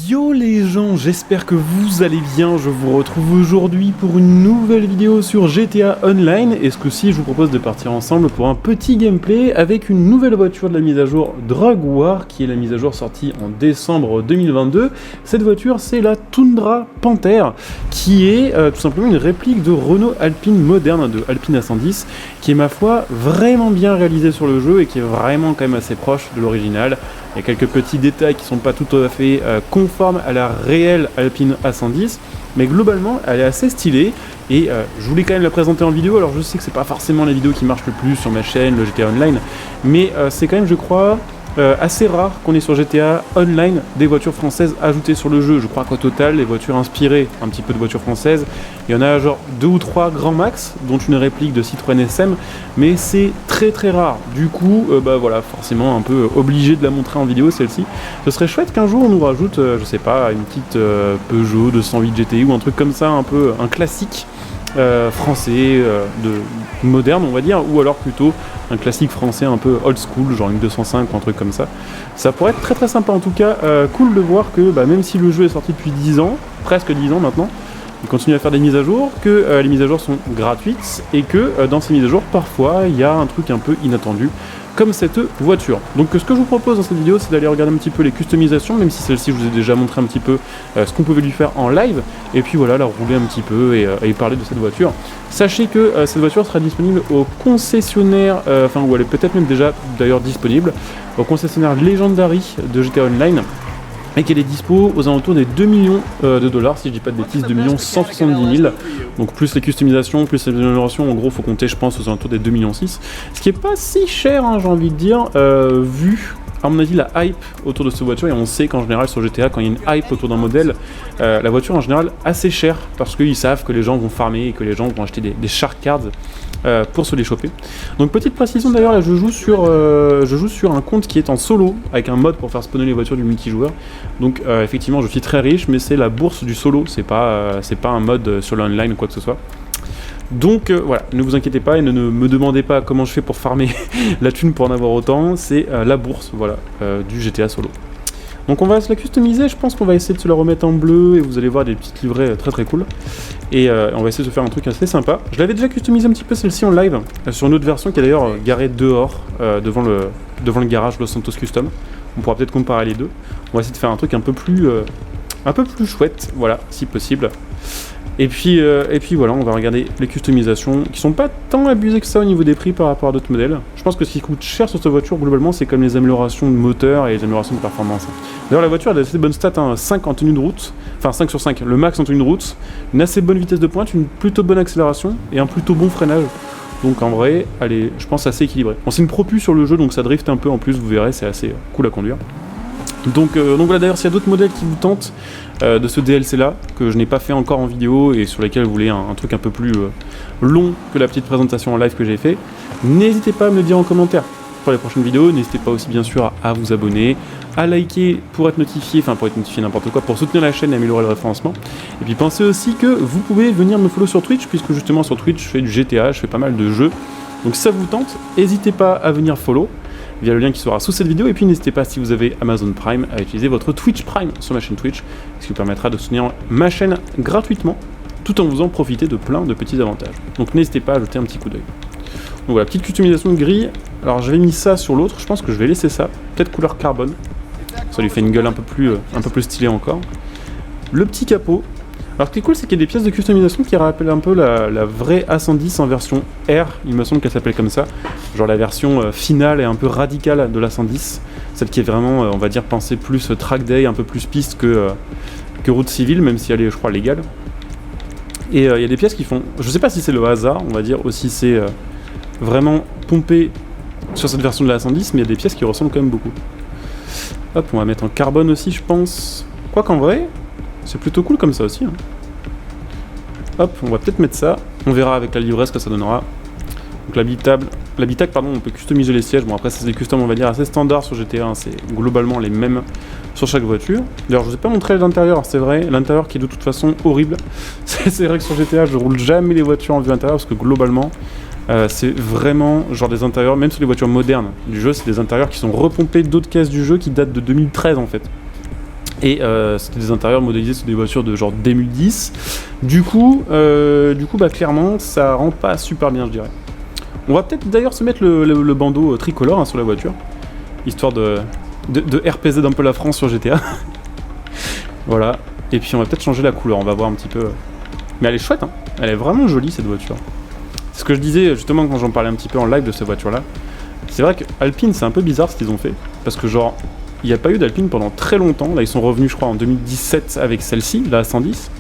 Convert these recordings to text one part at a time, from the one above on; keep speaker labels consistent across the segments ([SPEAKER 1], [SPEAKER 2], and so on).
[SPEAKER 1] Yo les gens, j'espère que vous allez bien, je vous retrouve aujourd'hui pour une nouvelle vidéo sur GTA Online et ce coup-ci je vous propose de partir ensemble pour un petit gameplay avec une nouvelle voiture de la mise à jour Drug War qui est la mise à jour sortie en décembre 2022. Cette voiture c'est la Tundra Panther qui est tout simplement une réplique de Renault Alpine moderne, de Alpine A110 qui est ma foi vraiment bien réalisée sur le jeu et qui est vraiment quand même assez proche de l'original. Il y a quelques petits détails qui sont pas tout à fait conformes à la réelle Alpine A110, mais globalement elle est assez stylée et je voulais quand même la présenter en vidéo. Alors je sais que c'est pas forcément la vidéo qui marche le plus sur ma chaîne, le GTA Online, mais c'est quand même je crois assez rare qu'on ait sur GTA Online des voitures françaises ajoutées sur le jeu. Je crois qu'au total, les voitures inspirées un petit peu de voitures françaises, il y en a genre 2 ou 3 grands max, dont une réplique de Citroën SM, mais c'est très très rare. Du coup, bah voilà, forcément un peu obligé de la montrer en vidéo celle-ci. Ce serait chouette qu'un jour on nous rajoute, je sais pas, une petite Peugeot 208 GTI ou un truc comme ça, un peu un classique français, de moderne on va dire, ou alors plutôt un classique français un peu old school, genre une 205 ou un truc comme ça. Ça pourrait être très très sympa en tout cas, cool de voir que même si le jeu est sorti depuis 10 ans, presque 10 ans maintenant, il continue à faire des mises à jour, que les mises à jour sont gratuites et que dans ces mises à jour parfois il y a un truc un peu inattendu comme cette voiture. Donc ce que je vous propose dans cette vidéo, c'est d'aller regarder un petit peu les customisations, même si celle-ci je vous ai déjà montré un petit peu ce qu'on pouvait lui faire en live, et puis voilà, la rouler un petit peu et parler de cette voiture. Sachez que cette voiture sera disponible au concessionnaire, enfin où elle est peut-être même déjà d'ailleurs disponible, au concessionnaire Legendary de GTA Online, et qu'elle est dispo aux alentours des 2 millions de dollars, si je dis pas de bêtises, 2 170 000. Donc plus les customisations, plus les améliorations, en gros faut compter je pense aux alentours des 2,6 millions. Ce qui est pas si cher, hein, j'ai envie de dire, vu à mon avis la hype autour de cette voiture, et on sait qu'en général sur GTA quand il y a une hype autour d'un modèle, la voiture en général assez chère, parce qu'ils savent que les gens vont farmer et que les gens vont acheter des shark cards pour se les choper. Donc petite précision d'ailleurs, là je joue sur un compte qui est en solo, avec un mode pour faire spawner les voitures du multijoueur. Donc effectivement je suis très riche, mais c'est la bourse du solo, c'est pas un mode sur l'online ou quoi que ce soit. Donc voilà, ne vous inquiétez pas et ne me demandez pas comment je fais pour farmer la thune pour en avoir autant, c'est la bourse voilà, du GTA solo. Donc on va se la customiser, je pense qu'on va essayer de se la remettre en bleu et vous allez voir des petites livrets très très cool. Et on va essayer de se faire un truc assez sympa. Je l'avais déjà customisé un petit peu celle-ci en live, sur une autre version qui est d'ailleurs garée dehors, devant le garage Los Santos Custom. On pourra peut-être comparer les deux. On va essayer de faire un truc un peu plus chouette, voilà, si possible. Et puis voilà, on va regarder les customisations qui sont pas tant abusées que ça au niveau des prix par rapport à d'autres modèles. Je pense que ce qui coûte cher sur cette voiture globalement c'est comme les améliorations de moteur et les améliorations de performance. D'ailleurs la voiture a assez bonnes stats, hein, 5 en tenue de route, enfin 5 sur 5, le max en tenue de route, une assez bonne vitesse de pointe, une plutôt bonne accélération et un plutôt bon freinage. Donc en vrai, elle est, je pense, assez équilibrée. Bon, c'est une propu sur le jeu donc ça drift un peu en plus, vous verrez, c'est assez cool à conduire. Donc voilà, d'ailleurs s'il y a d'autres modèles qui vous tentent de ce DLC là, que je n'ai pas fait encore en vidéo et sur lesquels vous voulez un truc un peu plus long que la petite présentation en live que j'ai fait, n'hésitez pas à me le dire en commentaire pour les prochaines vidéos. N'hésitez pas aussi bien sûr à vous abonner, à liker pour être notifié, enfin pour être notifié n'importe quoi, pour soutenir la chaîne et améliorer le référencement. Et puis pensez aussi que vous pouvez venir me follow sur Twitch, puisque justement sur Twitch je fais du GTA, je fais pas mal de jeux. Donc si ça vous tente, n'hésitez pas à venir follow via le lien qui sera sous cette vidéo, et puis n'hésitez pas si vous avez Amazon Prime à utiliser votre Twitch Prime sur ma chaîne Twitch, ce qui vous permettra de soutenir ma chaîne gratuitement tout en vous en profiter de plein de petits avantages. Donc n'hésitez pas à jeter un petit coup d'œil. Donc voilà, petite customisation de grille. Alors j'avais mis ça sur l'autre, je pense que je vais laisser ça, peut-être couleur carbone, ça lui fait une gueule un peu plus stylée encore. Le petit capot. Alors ce qui est cool, c'est qu'il y a des pièces de customisation qui rappellent un peu la vraie A110 en version R, il me semble qu'elle s'appelle comme ça. Genre la version finale et un peu radicale de l'A110. Celle qui est vraiment, on va dire, pensée plus track day, un peu plus piste que route civile, même si elle est, je crois, légale. Et il y a des pièces qui font, je sais pas si c'est le hasard, on va dire, ou si c'est vraiment pompé sur cette version de la A110, mais il y a des pièces qui ressemblent quand même beaucoup. Hop, on va mettre en carbone aussi, je pense. Quoi qu'en vrai, c'est plutôt cool comme ça aussi. Hein. Hop, on va peut-être mettre ça. On verra avec la livresse ce que ça donnera. Donc l'habitacle, pardon, on peut customiser les sièges. Bon après ça c'est des customs on va dire assez standards sur GTA, hein. C'est globalement les mêmes sur chaque voiture. D'ailleurs je vous ai pas montré l'intérieur, c'est vrai, l'intérieur qui est de toute façon horrible. C'est vrai que sur GTA je roule jamais les voitures en vue intérieure parce que globalement c'est vraiment genre des intérieurs, même sur les voitures modernes du jeu, c'est des intérieurs qui sont repompés d'autres caisses du jeu qui datent de 2013 en fait. Et c'était des intérieurs modélisés sur des voitures de genre 2010. Du coup bah, clairement, ça rend pas super bien, je dirais. On va peut-être d'ailleurs se mettre le bandeau tricolore hein, sur la voiture, histoire de RPZ un peu la France sur GTA. Voilà. Et puis on va peut-être changer la couleur, on va voir un petit peu. Mais elle est chouette, hein. Elle est vraiment jolie cette voiture. C'est ce que je disais justement quand j'en parlais un petit peu en live de cette voiture-là. C'est vrai qu'Alpine, c'est un peu bizarre ce qu'ils ont fait, parce que genre, il n'y a pas eu d'Alpine pendant très longtemps. Là, ils sont revenus, je crois, en 2017 avec celle-ci, la 110.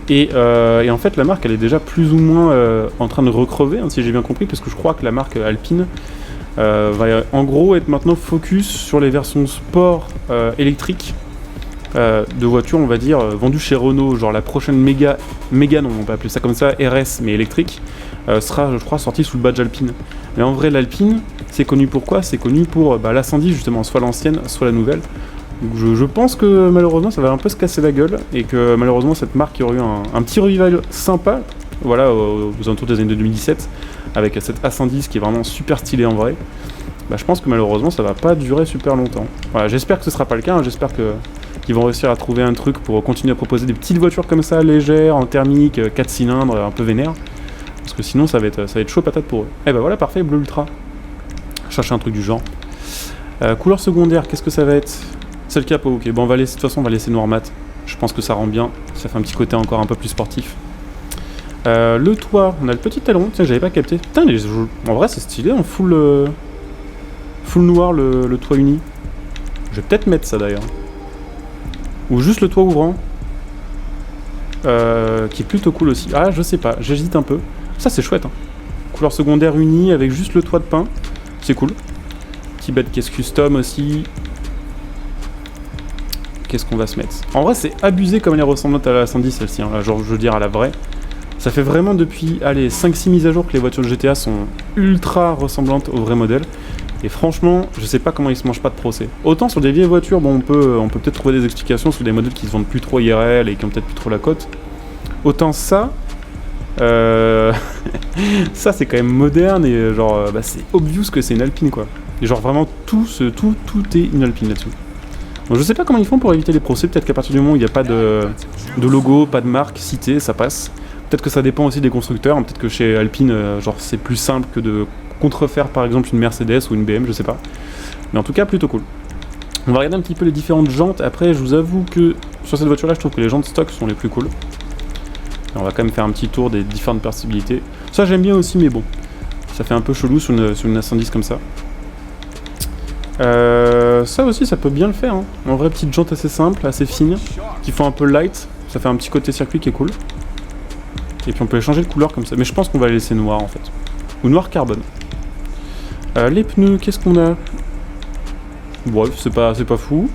[SPEAKER 1] Et en fait, la marque, elle est déjà plus ou moins en train de recrever, hein, si j'ai bien compris, parce que je crois que la marque Alpine va en gros être maintenant focus sur les versions sport électriques de voitures, on va dire, vendues chez Renault. Genre la prochaine Mégane, on va appeler ça comme ça, RS, mais électrique, sera, je crois, sortie sous le badge Alpine. Mais en vrai, l'Alpine, c'est connu pour quoi? C'est connu pour la 110, justement, soit l'ancienne, soit la nouvelle. Donc je pense que malheureusement ça va un peu se casser la gueule et que malheureusement cette marque qui aurait eu un petit revival sympa, voilà, aux alentours des années 2017, avec cette A110 qui est vraiment super stylée en vrai, bah, je pense que malheureusement ça va pas durer super longtemps. Voilà, j'espère que ce sera pas le cas, hein, j'espère qu'ils vont réussir à trouver un truc pour continuer à proposer des petites voitures comme ça, légères, en thermique, 4 cylindres, un peu vénère, parce que sinon ça va être chaud patate pour eux. Et bah voilà, parfait, bleu ultra. Chercher un truc du genre. Couleur secondaire, qu'est-ce que ça va être? C'est le capot, ok. Bon, de toute façon, on va laisser noir mat. Je pense que ça rend bien. Ça fait un petit côté encore un peu plus sportif. Le toit, on a le petit talon. Tiens, j'avais pas capté. Putain, en vrai, c'est stylé en full noir, le toit uni. Je vais peut-être mettre ça d'ailleurs. Ou juste le toit ouvrant. Qui est plutôt cool aussi. Ah, je sais pas, j'hésite un peu. Ça, c'est chouette. Hein. Couleur secondaire unie avec juste le toit de pin. C'est cool. Petit bête caisse custom aussi. Qu'est-ce qu'on va se mettre? En vrai, c'est abusé comme elle est ressemblante à la 110, celle-ci, hein, genre, je veux dire, à la vraie. Ça fait vraiment depuis, allez, 5-6 mises à jour que les voitures de GTA sont ultra ressemblantes au vrai modèle. Et franchement, je sais pas comment ils se mangent pas de procès. Autant sur des vieilles voitures, bon, on peut peut-être trouver des explications sur des modèles qui se vendent plus trop IRL et qui ont peut-être plus trop la cote. Autant ça... ça, c'est quand même moderne et genre, c'est obvious que c'est une Alpine, quoi. Et genre, vraiment, tout est une Alpine là-dessus. Donc je sais pas comment ils font pour éviter les procès, peut-être qu'à partir du moment où il n'y a pas de logo, pas de marque citée, ça passe. Peut-être que ça dépend aussi des constructeurs, peut-être que chez Alpine, genre c'est plus simple que de contrefaire par exemple une Mercedes ou une BM, je sais pas. Mais en tout cas, plutôt cool. On va regarder un petit peu les différentes jantes, après je vous avoue que sur cette voiture là, je trouve que les jantes stock sont les plus cool. Et on va quand même faire un petit tour des différentes possibilités. Ça j'aime bien aussi, mais bon, ça fait un peu chelou sur une A110 comme ça. Ça aussi, ça peut bien le faire. Hein. En vrai, petite jante assez simple, assez fine, qui font un peu light. Ça fait un petit côté circuit qui est cool. Et puis on peut les changer de couleur comme ça. Mais je pense qu'on va les laisser noir en fait. Ou noir carbone. Les pneus, qu'est-ce qu'on a? Bref, c'est pas fou.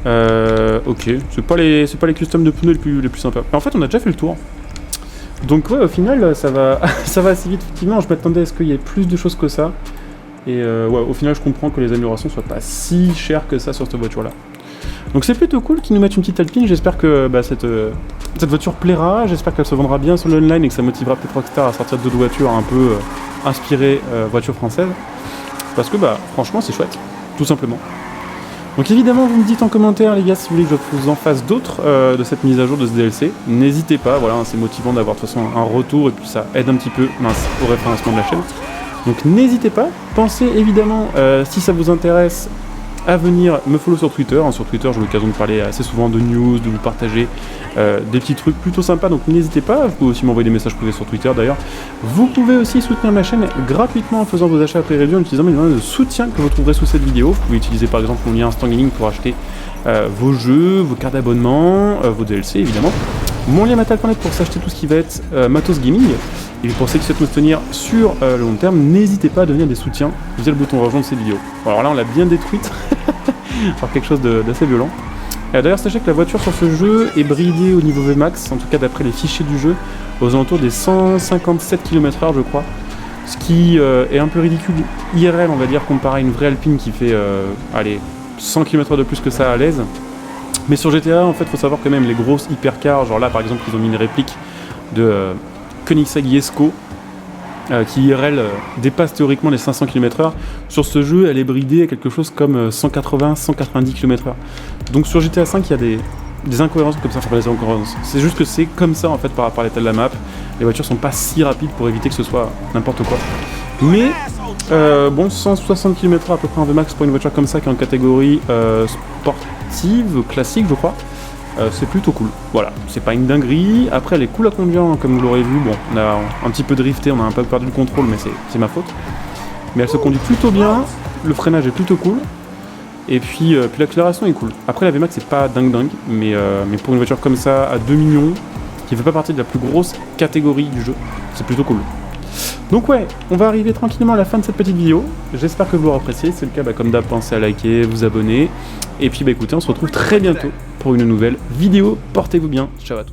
[SPEAKER 1] Ok, c'est pas les customs de pneus les plus sympas. Mais en fait, on a déjà fait le tour. Donc ouais, au final, ça va assez vite. Effectivement, je m'attendais à ce qu'il y ait plus de choses que ça. Et ouais, au final, je comprends que les améliorations soient pas si chères que ça sur cette voiture-là. Donc c'est plutôt cool qu'ils nous mettent une petite Alpine. J'espère que cette voiture plaira. J'espère qu'elle se vendra bien sur l'online et que ça motivera peut-être Rockstar à sortir d'autres voitures un peu inspirées voitures françaises. Parce que franchement, c'est chouette, tout simplement. Donc évidemment, vous me dites en commentaire, les gars, si vous voulez que je vous en fasse d'autres de cette mise à jour de ce DLC. N'hésitez pas, voilà, c'est motivant d'avoir de toute façon un retour et puis ça aide un petit peu au référencement de la chaîne. Donc n'hésitez pas, pensez évidemment, si ça vous intéresse, à venir me follow sur Twitter. Sur Twitter, j'ai l'occasion de parler assez souvent de news, de vous partager des petits trucs plutôt sympas, donc n'hésitez pas. Vous pouvez aussi m'envoyer des messages privés sur Twitter d'ailleurs. Vous pouvez aussi soutenir ma chaîne gratuitement en faisant vos achats après review en utilisant les liens de soutien que vous trouverez sous cette vidéo. Vous pouvez utiliser par exemple mon lien Instant Gaming pour acheter vos jeux, vos cartes d'abonnement, vos DLC évidemment. Mon lien Matal.net pour s'acheter tout ce qui va être matos gaming. Et pour ceux qui souhaitent me soutenir sur le long terme, n'hésitez pas à devenir des soutiens via le bouton rejoindre cette vidéo. Bon, alors là, on l'a bien détruite par quelque chose d'assez violent. D'ailleurs, sachez que la voiture sur ce jeu est bridée au niveau VMAX, en tout cas d'après les fichiers du jeu, aux alentours des 157 km/h, je crois. Ce qui est un peu ridicule IRL, on va dire, comparé à une vraie Alpine qui fait 100 km/h de plus que ça à l'aise. Mais sur GTA, en fait, il faut savoir quand même les grosses hypercars, genre là, par exemple, ils ont mis une réplique de Koenigsegg Jesko, qui IRL dépasse théoriquement les 500 km/h. Sur ce jeu, elle est bridée à quelque chose comme 180-190 km/h. Donc sur GTA 5, il y a des incohérences comme ça, enfin pas des incohérences, c'est juste que c'est comme ça en fait par rapport à l'état de la map. Les voitures sont pas si rapides pour éviter que ce soit n'importe quoi. Mais bon, 160 km/h à peu près un VMAX pour une voiture comme ça qui est en catégorie sportive, classique je crois. C'est plutôt cool, voilà, c'est pas une dinguerie. Après elle est cool à conduire, hein, comme vous l'aurez vu. Bon, on a un petit peu drifté, on a un peu perdu le contrôle, mais c'est ma faute. Mais elle se conduit plutôt bien, le freinage est plutôt cool. Et puis l'accélération est cool. Après la VMAX c'est pas dingue, mais pour une voiture comme ça, à 2 millions, qui fait pas partie de la plus grosse catégorie du jeu, c'est plutôt cool. Donc ouais, on va arriver tranquillement à la fin de cette petite vidéo. J'espère que vous l'aurez apprécié. Si c'est le cas, comme d'hab, pensez à liker, vous abonner. Et puis écoutez, on se retrouve très bientôt pour une nouvelle vidéo. Portez-vous bien. Ciao à tous.